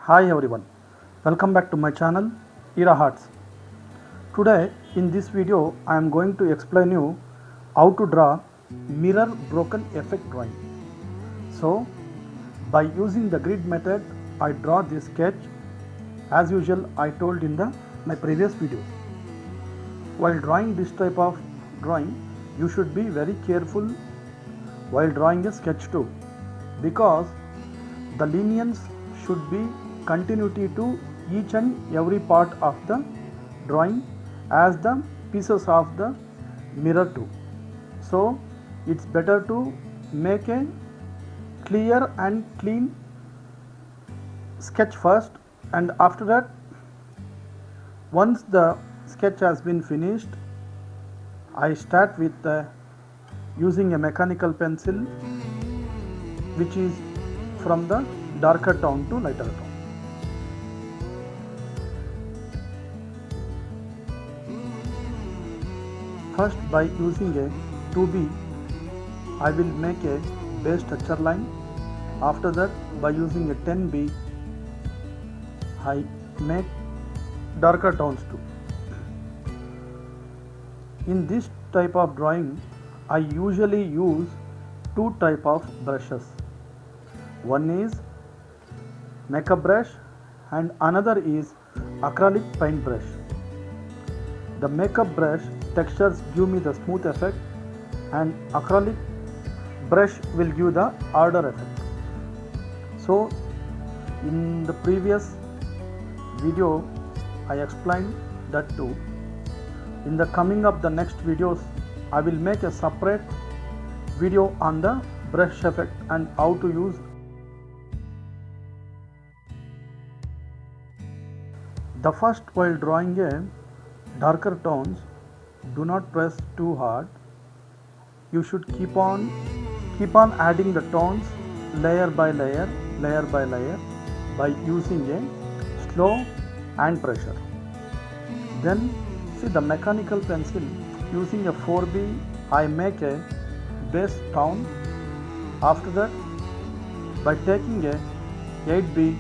Hi everyone, welcome back to my channel Era Hearts. Today in this video I am going to explain you how to draw mirror broken effect drawing. So by using the grid method I draw this sketch as usual I told in my previous videos. While drawing this type of drawing you should be very careful while drawing a sketch too, because the lenience should be continuity to each and every part of the drawing as the pieces of the mirror too. So it's better to make a clear and clean sketch first, and after that once the sketch has been finished I start with using a mechanical pencil which is from the darker tone to lighter tone. First, by using a 2B, I will make a base structure line. After that, by using a 10B, I make darker tones too. In this type of drawing, I usually use two type of brushes. One is makeup brush and another is acrylic paint brush. The makeup brush textures give me the smooth effect and acrylic brush will give the harder effect. So in the previous video I explained that too. In the coming up the next videos I will make a separate video on the brush effect and how to use. The first, while drawing a darker tones, do not press too hard. You should keep on adding the tones layer by layer by using a slow hand pressure. Then see the mechanical pencil, using a 4B I make a base tone. After that by taking a 8B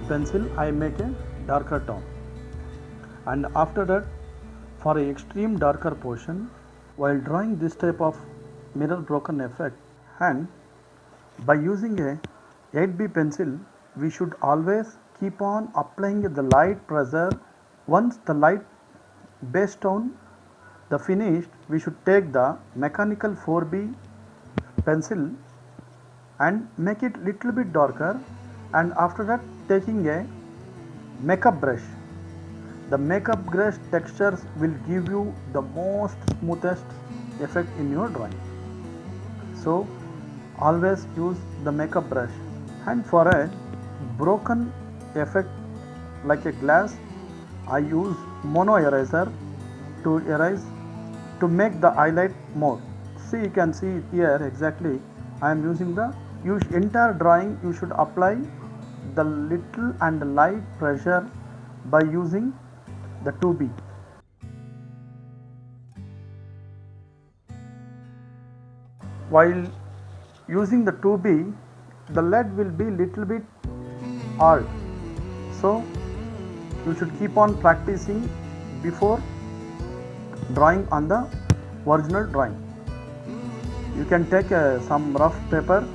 pencil I make a darker tone, and after that for a extreme darker portion while drawing this type of mirror broken effect, and by using a 8B pencil we should always keep on applying the light pressure. Once the light base tone the finished, we should take the mechanical 4B pencil and make it little bit darker, and after that taking a makeup brush. The makeup brush textures will give you the most smoothest effect in your drawing. So always use the makeup brush. And for a broken effect like a glass, I use mono eraser to erase, to make the highlight more. See, you can see here exactly I am using the entire drawing. You should apply the little and light pressure by using the 2B. While using the 2B, the lead will be little bit hard, so you should keep on practicing before drawing on the original drawing. You can take some rough paper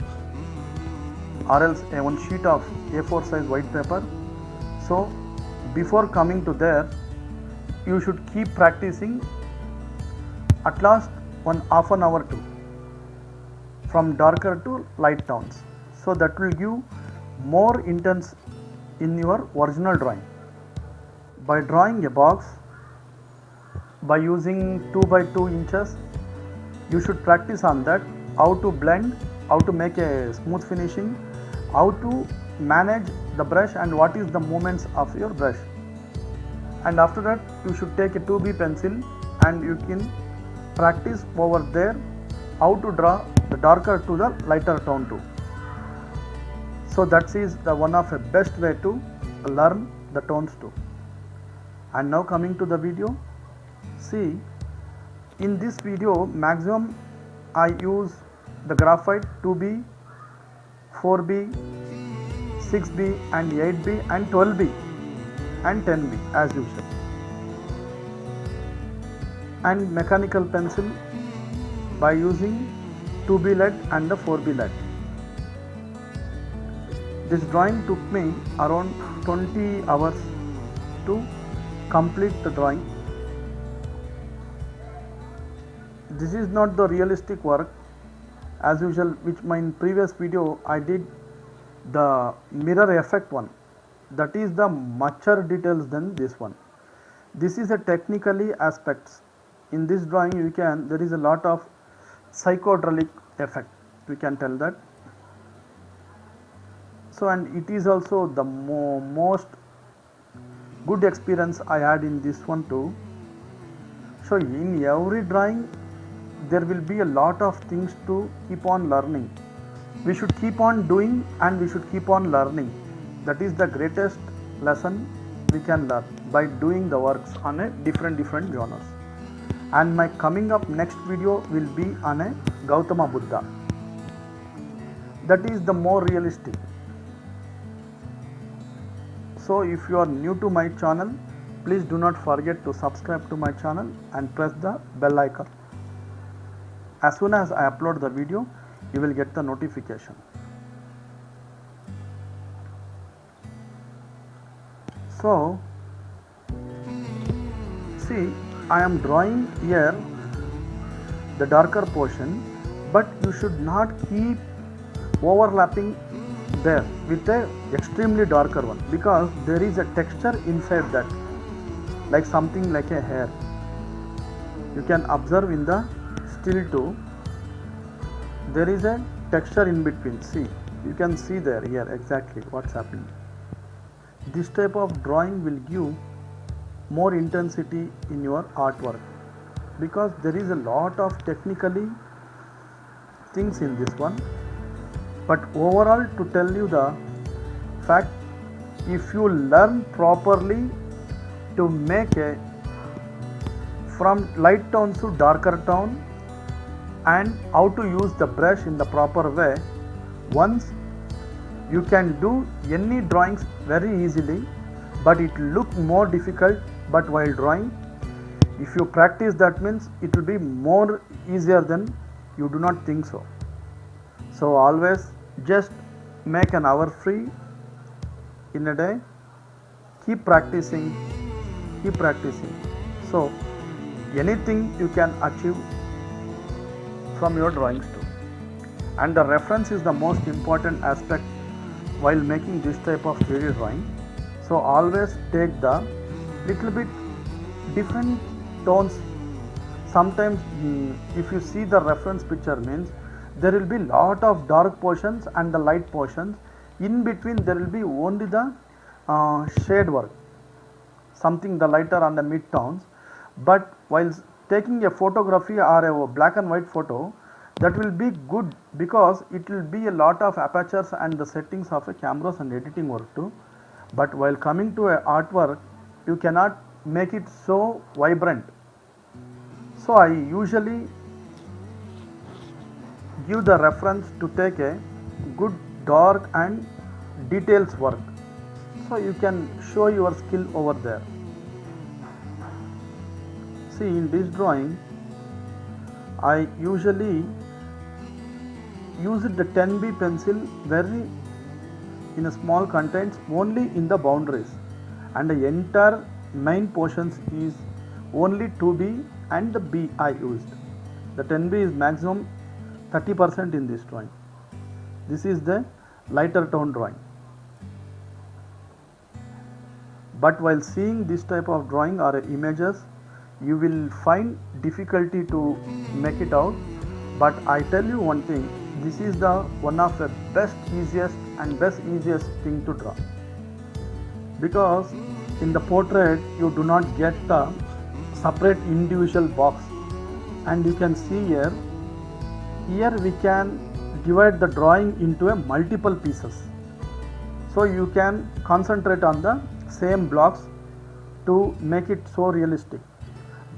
or else one sheet of A4 size white paper. So before coming to there you should keep practicing at last half an hour too, from darker to light tones, so that will give more intense in your original drawing. By drawing a box by using 2 by 2 inches, you should practice on that, how to blend, how to make a smooth finishing, how to manage the brush and what is the movements of your brush. And after that you should take a 2B pencil and you can practice over there how to draw the darker to the lighter tone too. So that is the one of a best way to learn the tones too. And now coming to the video, see in this video maximum I use the graphite 2B, 4B, 6B and 8B and 12B and 10B as usual. And mechanical pencil by using 2B lead and the 4B lead. This drawing took me around 20 hours to complete the drawing. This is not the realistic work as usual, which my previous video I did the mirror effect one. That is the mucher details than this one. This is a technically aspects. In this drawing there is a lot of psychodralic effect, we can tell that. So and it is also the most good experience I had in this one too. So in every drawing there will be a lot of things to keep on learning. We should keep on doing and we should keep on learning. That is the greatest lesson we can learn by doing the works on a different genres. And my coming up next video will be on a Gautama Buddha. That is the more realistic. So if you are new to my channel, please do not forget to subscribe to my channel and press the bell icon. As soon as I upload the video, you will get the notification. So see, I am drawing here the darker portion, but you should not keep overlapping there with the extremely darker one, because there is a texture inside that, like something like a hair. You can observe in the still too, there is a texture in between. See, you can see there here exactly what's happening. This type of drawing will give more intensity in your artwork, because there is a lot of technically things in this one. But overall, to tell you the fact, if you learn properly to make a from light tones to darker tone and how to use the brush in the proper way, once you can do any drawings very easily. But it will look more difficult, but while drawing, if you practice, that means it will be more easier than you do not think so. So always just make an hour free in a day, keep practicing. So anything you can achieve from your drawings too. And the reference is the most important aspect while making this type of 3D drawing. So always take the little bit different tones. Sometimes if you see the reference picture, means there will be lot of dark portions and the light portions. In between there will be only the shade work, something the lighter and the mid tones. But while taking a photography or a black and white photo, that will be good, because it will be a lot of apertures and the settings of a cameras and editing work too. But while coming to a artwork, you cannot make it so vibrant. So I usually give the reference to take a good dark and details work, so you can show your skill over there. See, in this drawing I usually use the 10B pencil very in a small contents, only in the boundaries, and the entire main portions is only 2B and the B I used. The 10B is maximum 30% in this drawing. This is the lighter tone drawing. But while seeing this type of drawing or images, you will find difficulty to make it out. But I tell you one thing, this is the one of the best easiest thing to draw, because in the portrait you do not get the separate individual box. And you can see here we can divide the drawing into a multiple pieces, so you can concentrate on the same blocks to make it so realistic.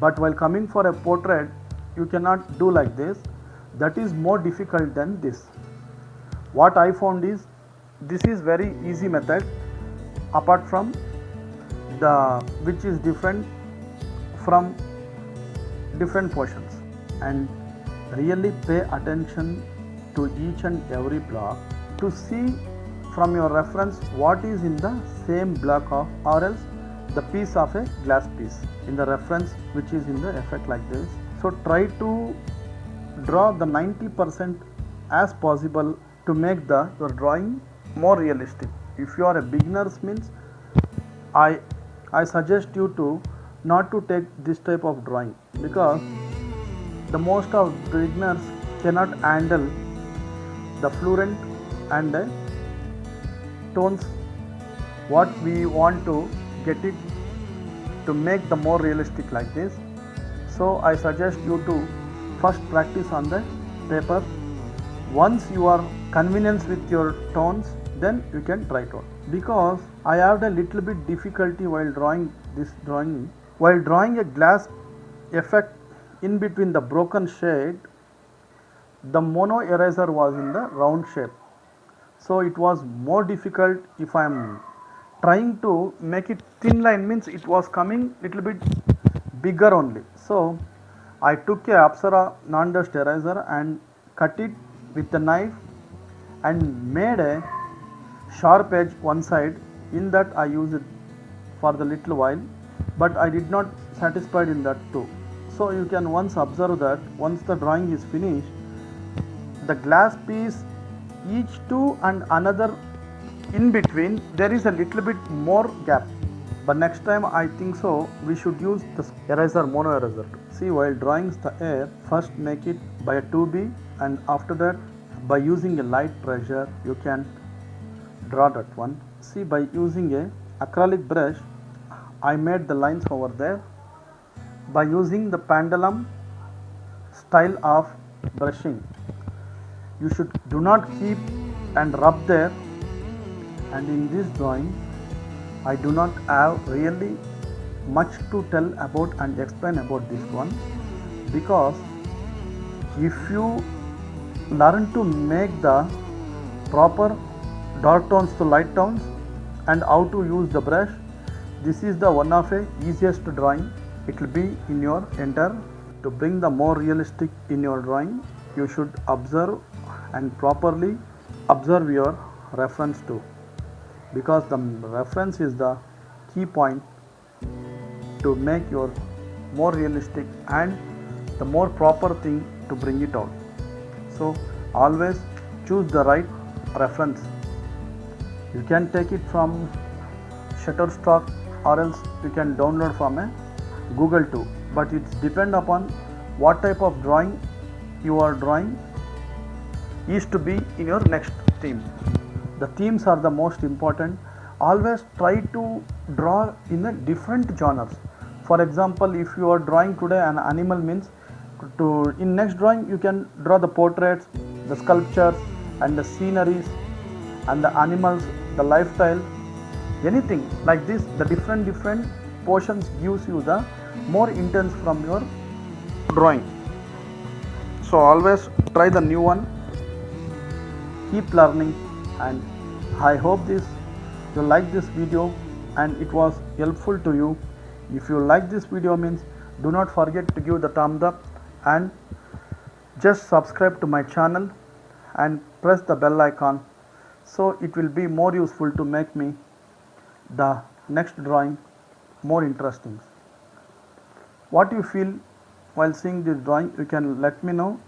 But while coming for a portrait, you cannot do like this. That is more difficult than this. What I found is, this is very easy method, apart from the which is different from different portions. And really pay attention to each and every block to see from your reference what is in the same block of, or else the piece of a glass piece in the reference which is in the effect like this. So try to draw the 90% as possible to make the your drawing more realistic. If you are a beginners means I suggest you to not to take this type of drawing, because the most of beginners cannot handle the fluent and the tones what we want to get it to make the more realistic like this. So I suggest you to first practice on the paper. Once you are convinced with your tones, then you can try it out. Because I have a little bit difficulty while drawing this drawing. While drawing a glass effect in between the broken shade, the mono eraser was in the round shape. So it was more difficult. If I am trying to make it thin line means it was coming little bit bigger only. So I took a Apsara non-dust eraser and cut it with a knife and made a sharp edge one side. In that I used it for the little while, but I did not satisfied in that too. So you can once observe that once the drawing is finished, the glass piece each two and another in between there is a little bit more gap. But next time I think so we should use the eraser, mono eraser. See, while drawing the air, first make it by a 2B, and after that by using a light pressure you can draw that one. See, by using a acrylic brush I made the lines over there. By using the pendulum style of brushing, you should do not keep and rub there. And in this drawing I do not have really much to tell about and explain about this one, because if you learn to make the proper dark tones to light tones and how to use the brush, this is the one of a easiest drawing. It will be in your enter. To bring the more realistic in your drawing, you should observe and properly observe your reference too, because the reference is the key point to make your more realistic and the more proper thing to bring it out. So always choose the right reference. You can take it from Shutterstock, or else you can download from a Google too, but it's depend upon what type of drawing you are drawing is to be in your next theme. The themes are the most important. Always try to draw in a different genres. For example, if you are drawing today an animal means, to in next drawing you can draw the portraits, the sculptures and the sceneries and the animals, the lifestyle, anything like this. The different portions gives you the more intense from your drawing. So always try the new one, keep learning, and I hope you like this video and it was helpful to you. If you like this video means, do not forget to give the thumbs up and just subscribe to my channel and press the bell icon, so it will be more useful to make me the next drawing more interesting. What you feel while seeing this drawing, you can let me know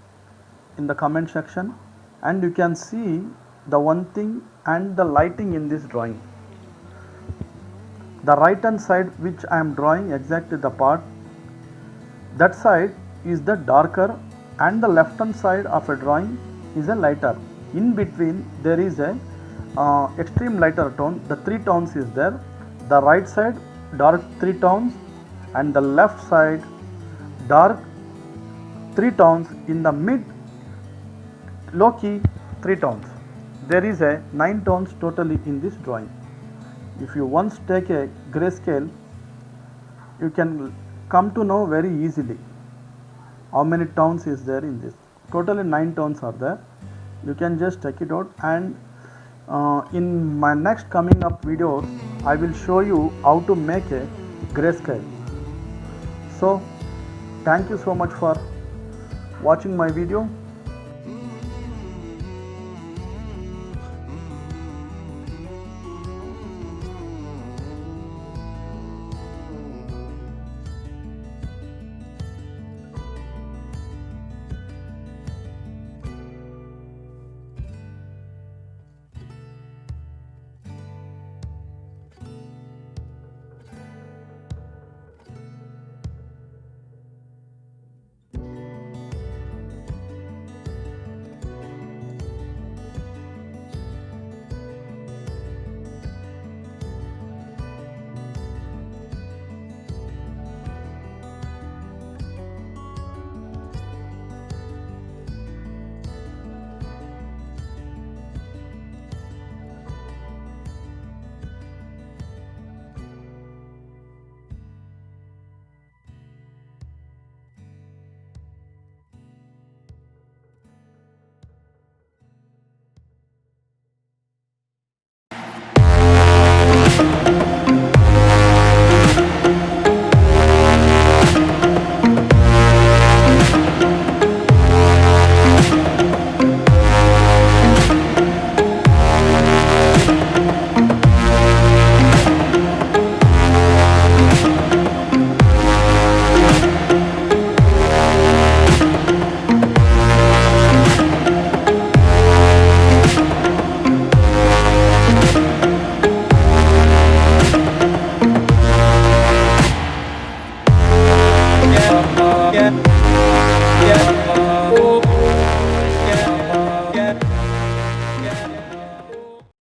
in the comment section, and you can see the one thing and the lighting in this drawing. The right hand side which I am drawing exactly the part, that side is the darker and the left hand side of a drawing is a lighter. In between there is a extreme lighter tone, the 3 tones is there. The right side dark 3 tones and the left side dark 3 tones. In the mid low key 3 tones. There is a 9 tones totally in this drawing. If you once take a grayscale, you can come to know very easily how many tones is there in this. Totally 9 tones are there. You can just check it out, and In my next coming up videos, I will show you how to make a grayscale. So thank you so much for watching my video.